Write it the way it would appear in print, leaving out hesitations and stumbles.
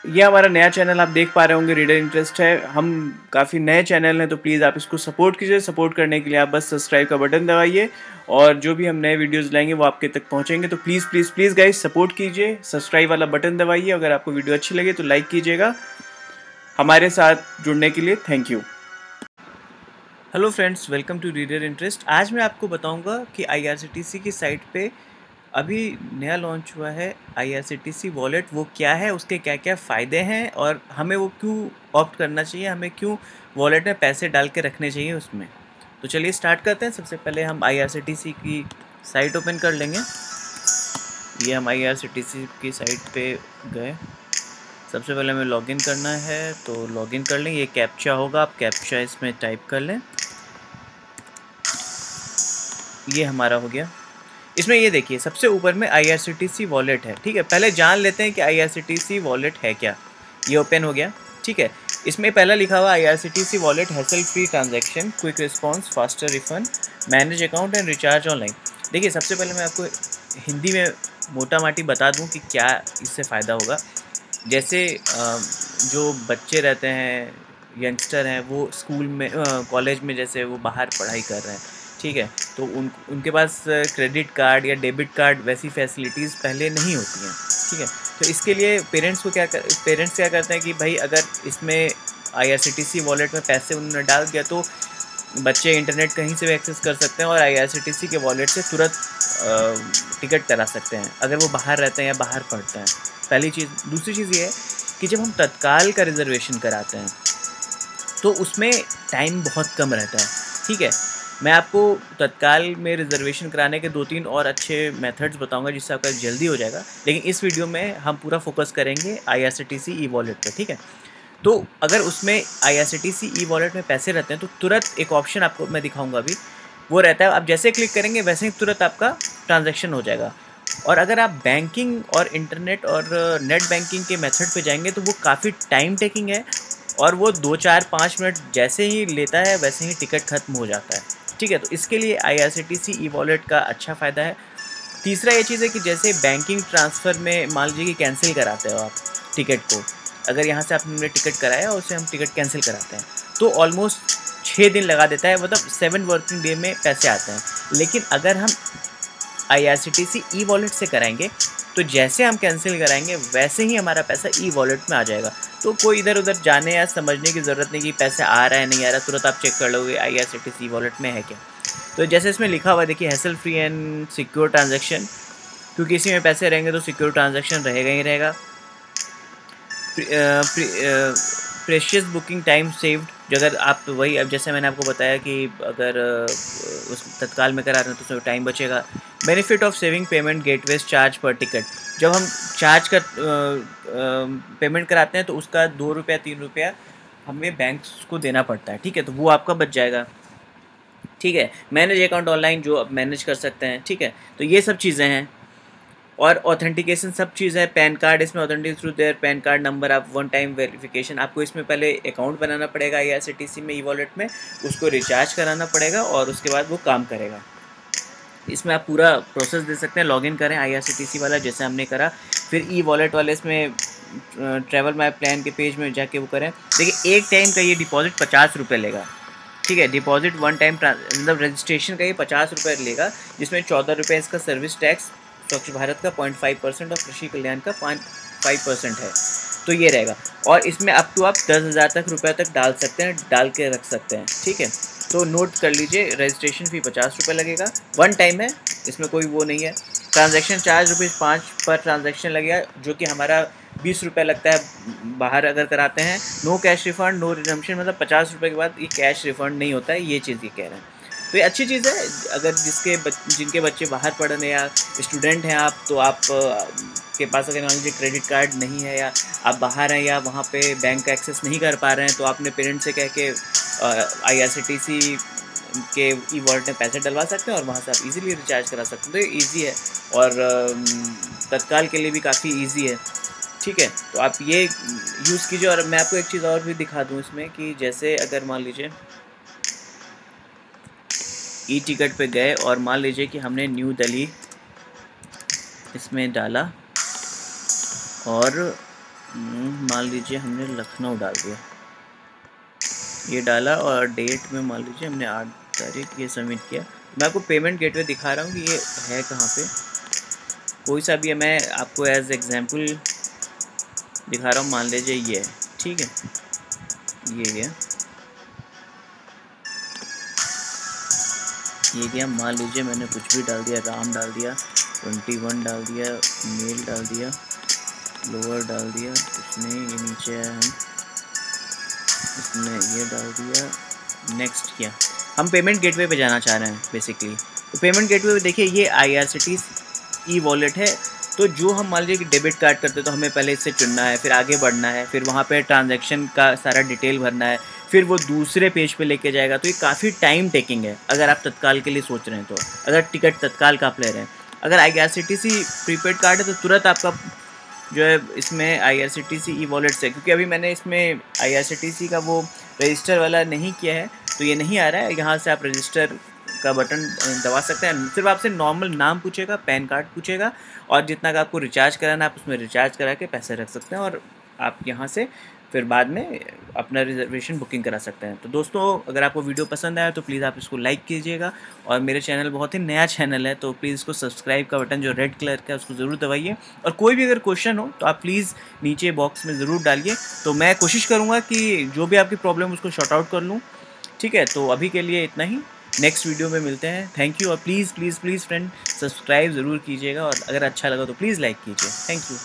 ये हमारा नया चैनल आप देख पा रहे होंगे, रीडर इंटरेस्ट है। हम काफ़ी नए चैनल हैं, तो प्लीज़ आप इसको सपोर्ट कीजिए। सपोर्ट करने के लिए आप बस सब्सक्राइब का बटन दबाइए और जो भी हम नए वीडियोस लाएंगे वो आपके तक पहुंचेंगे। तो please please please guys support कीजिए, सब्सक्राइब वाला बटन दबाइए। अगर आपको वीडियो अच्छी लगे तो लाइक कीजिएगा। हमारे साथ जुड़ने के लिए thank you. Hello friends, welcome to reader interest. आज मैं आपको बताऊंगा कि IRCTC की साइट पे अभी नया लॉन्च हुआ है IRCTC वॉलेट। वो क्या है, उसके क्या क्या फ़ायदे हैं और हमें वो क्यों ऑप्ट करना चाहिए, हमें क्यों वॉलेट में पैसे डाल के रखने चाहिए उसमें। तो चलिए स्टार्ट करते हैं। सबसे पहले हम IRCTC की साइट ओपन कर लेंगे। ये हम IRCTC की साइट पे गए। सबसे पहले हमें लॉगिन करना है, तो लॉगिन कर लें। ये कैप्चा होगा, आप कैप्चा इसमें टाइप कर लें। ये हमारा हो गया। इसमें ये देखिए सबसे ऊपर में IRCTC वॉलेट है, ठीक है। पहले जान लेते हैं कि IRCTC वॉलेट है क्या। ये ओपन हो गया, ठीक है। इसमें पहला लिखा हुआ IRCTC wallet hassle free transaction, quick response, faster refund, manage account and recharge online. देखिए सबसे पहले मैं आपको हिंदी में मोटा माटी बता दूं कि क्या इससे फ़ायदा होगा। जैसे जो बच्चे रहते हैं, यंगस्टर हैं, वो स्कूल में कॉलेज में जैसे वो बाहर पढ़ाई कर रहे हैं, ठीक है, तो उनके पास क्रेडिट कार्ड या डेबिट कार्ड वैसी फैसिलिटीज़ पहले नहीं होती हैं, ठीक है। तो इसके लिए पेरेंट्स क्या करते हैं कि भाई अगर इसमें IRCTC वॉलेट में पैसे उन्होंने डाल दिया तो बच्चे इंटरनेट कहीं से भी एक्सेस कर सकते हैं और IRCTC के वॉलेट से तुरंत टिकट करा सकते हैं अगर वो बाहर रहते हैं या बाहर पढ़ते हैं। पहली चीज़। दूसरी चीज़ ये है कि जब हम तत्काल का रिजर्वेशन कराते हैं तो उसमें टाइम बहुत कम रहता है, ठीक है। मैं आपको तत्काल में रिजर्वेशन कराने के 2-3 और अच्छे मेथड्स बताऊंगा जिससे आपका जल्दी हो जाएगा, लेकिन इस वीडियो में हम पूरा फोकस करेंगे IRCTC ई वॉलेट पे, ठीक है। तो अगर उसमें IRCTC ई वॉलेट में पैसे रहते हैं तो तुरंत एक ऑप्शन आपको मैं दिखाऊंगा अभी, वो रहता है आप जैसे क्लिक करेंगे वैसे ही तुरंत आपका ट्रांजैक्शन हो जाएगा। और अगर आप बैंकिंग और इंटरनेट और नेट बैंकिंग के मेथड पे जाएंगे तो वो काफ़ी टाइम टेकिंग है और वो 2-4-5 मिनट जैसे ही लेता है वैसे ही टिकट ख़त्म हो जाता है, ठीक है। तो इसके लिए IRCTC ई वॉलेट का अच्छा फ़ायदा है। तीसरा ये चीज़ है कि जैसे बैंकिंग ट्रांसफ़र में मान लीजिए कि कैंसिल कराते हो आप टिकट को, अगर यहाँ से आपने टिकट कराया और उसे हम टिकट कैंसिल कराते हैं तो ऑलमोस्ट 6 दिन लगा देता है, मतलब 7 वर्किंग डे में पैसे आते हैं। लेकिन अगर हम IRCTC ई वॉलेट से कराएंगे तो जैसे हम कैंसिल कराएंगे वैसे ही हमारा पैसा ई वॉलेट में आ जाएगा। तो कोई इधर उधर जाने या समझने की ज़रूरत नहीं कि पैसा आ रहा है नहीं आ रहा, तुरंत आप चेक कर लोगे IRCTC वॉलेट में है क्या। तो जैसे इसमें लिखा हुआ देखिए hassle free and secure transaction, क्योंकि इसी में पैसे रहेंगे तो सिक्योर ट्रांजैक्शन रहेगा ही रहेगा। प्रेशियस बुकिंग टाइम सेव्ड, जो अगर आप वही अब जैसे मैंने आपको बताया कि अगर उस तत्काल में करा रहे हैं तो उसमें टाइम बचेगा। Benefit of saving payment gateways charge पर टिकट, जब हम चार्ज कर पेमेंट कराते हैं तो उसका 2 रुपया 3 रुपया हमें बैंक को देना पड़ता है, ठीक है, तो वो आपका बच जाएगा, ठीक है। मैनेज अकाउंट ऑनलाइन, जो आप मैनेज कर सकते हैं, ठीक है। तो ये सब चीज़ें हैं और ऑथेंटिकेशन सब चीज़ है। पैन कार्ड इसमें authentic through their pan card number, आप 1 टाइम वेरिफिकेशन, आपको इसमें पहले अकाउंट बनाना पड़ेगा IRCTC में ई वॉलेट में, उसको रिचार्ज कराना पड़ेगा और उसके बाद वो काम करेगा। इसमें आप पूरा प्रोसेस दे सकते हैं। लॉगिन करें IRCTC वाला जैसे हमने करा, फिर ई वॉलेट वाले इसमें ट्रैवल माई प्लान के पेज में जाके वो करें। देखिए एक टाइम का ये डिपॉजिट 50 रुपये लेगा, ठीक है। डिपॉजिट 1 टाइम मतलब रजिस्ट्रेशन का ये 50 रुपये लेगा, जिसमें 14 रुपये इसका सर्विस टैक्स, स्वच्छ भारत का 0.5% और कृषि कल्याण का 0.5% है। तो ये रहेगा और इसमें अप टू आप 10,000 तक रुपये तक डाल सकते हैं, डाल के रख सकते हैं, ठीक है। तो नोट कर लीजिए, रजिस्ट्रेशन फ़ी 50 रुपये लगेगा, 1 टाइम है, इसमें कोई वो नहीं है। ट्रांजैक्शन चार्ज ₹5 पर ट्रांजैक्शन लगेगा, जो कि हमारा 20 रुपये लगता है बाहर अगर कराते हैं। No cash refund no redemption, मतलब 50 रुपये के बाद ये कैश रिफ़ंड नहीं होता है, ये चीज़ ये कह रहे हैं। तो ये अच्छी चीज़ है। अगर जिनके बच्चे बाहर पढ़ रहे हैं या स्टूडेंट हैं आप, तो आप के पास अगर मान लीजिए क्रेडिट कार्ड नहीं है या आप बाहर हैं या वहाँ पे बैंक का एक्सेस नहीं कर पा रहे हैं, तो आप अपने पेरेंट्स से कह के IRCTC के ई वॉलेट में पैसे डलवा सकते हैं और वहाँ से आप इजीली रिचार्ज करा सकते हैं। तो ये ईजी है और तत्काल के लिए भी काफ़ी ईजी है, ठीक है। तो आप ये यूज़ कीजिए। और मैं आपको एक चीज़ और भी दिखा दूँ इसमें कि जैसे अगर मान लीजिए ई टिकट पे गए और मान लीजिए कि हमने न्यू दिल्ली इसमें डाला और मान लीजिए हमने लखनऊ डाल दिया, ये डाला और डेट में मान लीजिए हमने 8 तारीख ये सबमिट किया। मैं आपको पेमेंट गेटवे दिखा रहा हूँ कि ये है कहाँ पे, कोई सा भी है, मैं आपको एज एग्जांपल दिखा रहा हूँ। मान लीजिए ये है, ठीक है, ये गया। मान लीजिए मैंने कुछ भी डाल दिया, राम डाल दिया, 21 डाल दिया, मेल डाल दिया, लोअर डाल दिया, उसने ये नीचे आया, हम इसने ये डाल दिया, नेक्स्ट किया। हम पेमेंट गेटवे पे जाना चाह रहे हैं बेसिकली। तो पेमेंट गेटवे पे देखिए ये IRCTC वॉलेट है। तो जो हम मान लीजिए कि डेबिट कार्ड करते हैं तो हमें पहले इससे चुनना है, फिर आगे बढ़ना है, फिर वहाँ पे ट्रांजैक्शन का सारा डिटेल भरना है, फिर वो दूसरे पेज पे लेके जाएगा। तो ये काफ़ी टाइम टेकिंग है अगर आप तत्काल के लिए सोच रहे हैं। तो अगर टिकट तत्काल का आप ले रहे हैं, अगर IRCTC प्रीपेड कार्ड है तो तुरंत आपका जो है इसमें IRCTC वॉलेट से, क्योंकि अभी मैंने इसमें IRCTC का वो रजिस्टर वाला नहीं किया है तो ये नहीं आ रहा है। यहाँ से आप रजिस्टर का बटन दबा सकते हैं। सिर्फ आपसे नॉर्मल नाम पूछेगा, पैन कार्ड पूछेगा और जितना का आपको रिचार्ज कराना आप उसमें रिचार्ज करा के पैसे रख सकते हैं और आप यहाँ से फिर बाद में अपना रिजर्वेशन बुकिंग करा सकते हैं। तो दोस्तों अगर आपको वीडियो पसंद आया तो प्लीज़ आप इसको लाइक कीजिएगा और मेरे चैनल बहुत ही नया चैनल है तो प्लीज़ इसको सब्सक्राइब का बटन जो रेड कलर का है उसको ज़रूर दबाइए। और कोई भी अगर क्वेश्चन हो तो आप प्लीज़ नीचे बॉक्स में ज़रूर डालिए, तो मैं कोशिश करूँगा कि जो भी आपकी प्रॉब्लम उसको शॉर्ट आउट कर लूँ। ठीक है, तो अभी के लिए इतना ही, नेक्स्ट वीडियो में मिलते हैं। Thank you. और please please please friend subscribe ज़रूर कीजिएगा और अगर अच्छा लगा तो प्लीज़ लाइक कीजिए। Thank you.